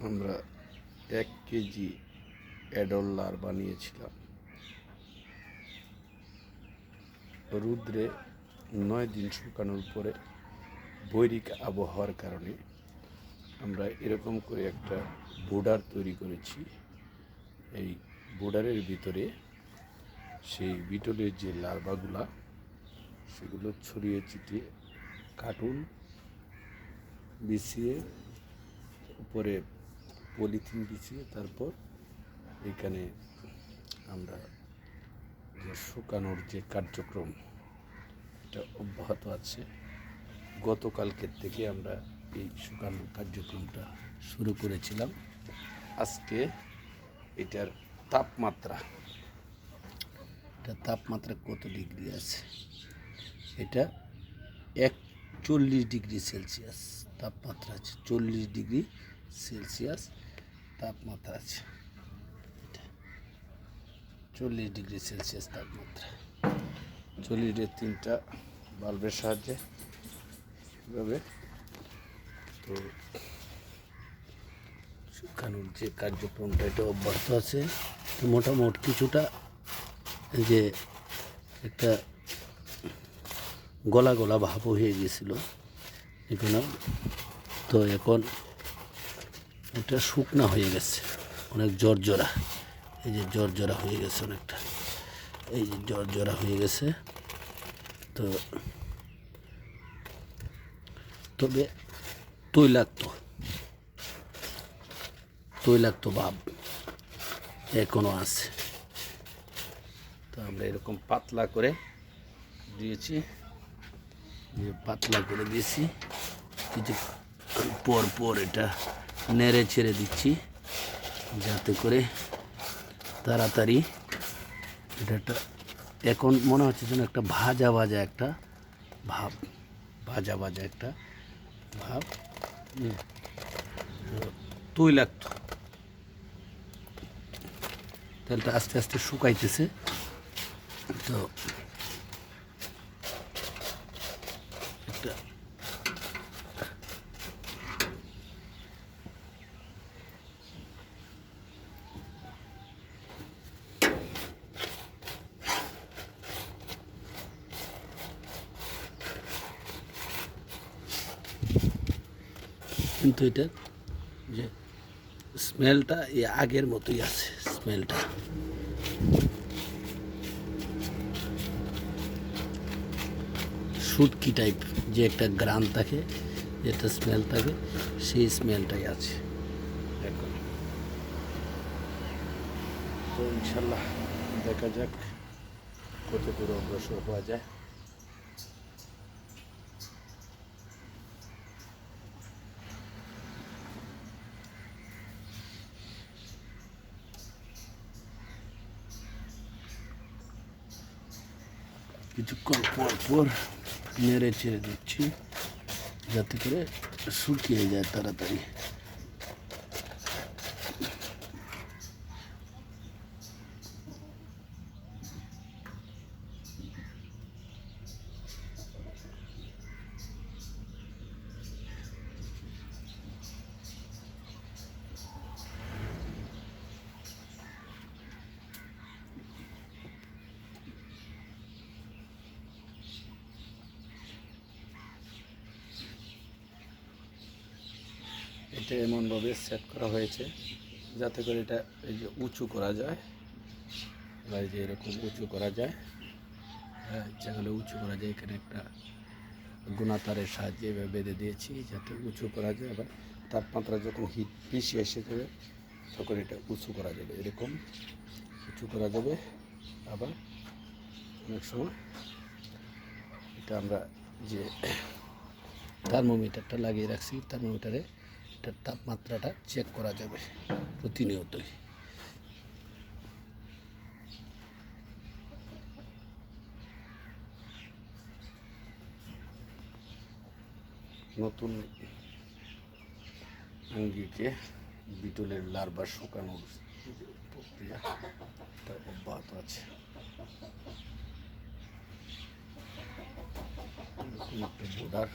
আমরা 1 কেজি অ্যাডল্লার বানিয়েছিলাম। রুদ্রে 9 দিন শুকানোর পরে বৈরিক আবহাওয়ার কারণে আমরা এরকম করে একটা বোর্ডার তৈরি করেছি। এই বোর্ডারের ভিতরে সেই বিটলের যে লার্ভাগুলা সেগুলো ছড়িয়ে ছিটিয়ে কার্টুন বিছিয়ে উপরে পলিথিন বিছিয়ে তারপর এখানে আমরা যে শুকানোর যে কার্যক্রম এটা অব্যাহত আছে। গতকালকের থেকে আমরা এই শুকানোর কার্যক্রমটা শুরু করেছিলাম। আজকে এটার তাপমাত্রা কত ডিগ্রি আছে? এটা 41 ডিগ্রি সেলসিয়াস তাপমাত্রা আছে। 40 ডিগ্রি সেলসিয়াস তাপমাত্রা আছে। 40 ডিগ্রি সেলসিয়াস তাপমাত্রা। 40-এর 3টা বাল্বের সাহায্যে এভাবে তো শুকানোর যে কার্যক্রমটা এটা অব্যাহত আছে। তো মোটামুটি কিছুটা যে একটা গলা গলা ভাব হয়ে গিয়েছিল এখানে, তো এখন এটা শুকনা হয়ে গেছে, অনেক জর্জরা। এই যে জর্জরা হয়ে গেছে অনেকটা, এই যে জর্জরা হয়ে গেছে। তো তবে তৈলাক্ত ভাব এখনো আছে। তো আমরা এরকম পাতলা করে দিয়েছি, কিছু পর এটা নেড়ে ছেড়ে দিচ্ছি যাতে করে তাড়াতাড়ি এটা এখন মনে হচ্ছে যেন একটা ভাজা একটা ভাব, তৈলাক্ত। তেলটা আস্তে আস্তে শুকাইতেছে। তো একটা কিন্তু এটা যে স্মেলটা এই আগের মতোই আছে। স্মেলটা শুটকি টাইপ যে একটা গ্রাম থাকে, যেটা স্মেল থাকে, সেই স্মেলটাই আছে এখন। তো ইনশাল্লাহ দেখা যাক কত দূর অগ্রসর হওয়া যায়। কিছুক্ষণ পর নেড়ে ছেড়ে দিচ্ছি যাতে করে শুকিয়ে যায় তাড়াতাড়ি। এটা এমনভাবে সেট করা হয়েছে যাতে করে এটা এই যে উঁচু করা যায়, বা এই যে এরকম উঁচু করা যায়, যেগুলো উঁচু করা যায়। এখানে একটা গুণাতারের সাহায্যে এভাবে বেঁধে দিয়েছি যাতে উঁচু করা যায়। আবার তাপমাত্রা যখন হিট বেশি এসে যাবে তখন এটা উঁচু করা যাবে, এরকম উঁচু করা যাবে। আবার অনেক সময় এটা আমরা যে থার্মোমিটারটা লাগিয়ে রাখছি, থার্মোমিটারে এটার তাপমাত্রাটা চেক করা যাবে প্রতিনিয়তই। নতুন আঙ্গিকে বিটলের লার্ভা শুকানোর প্রক্রিয়া অব্যাহত আছে। বোর্ডার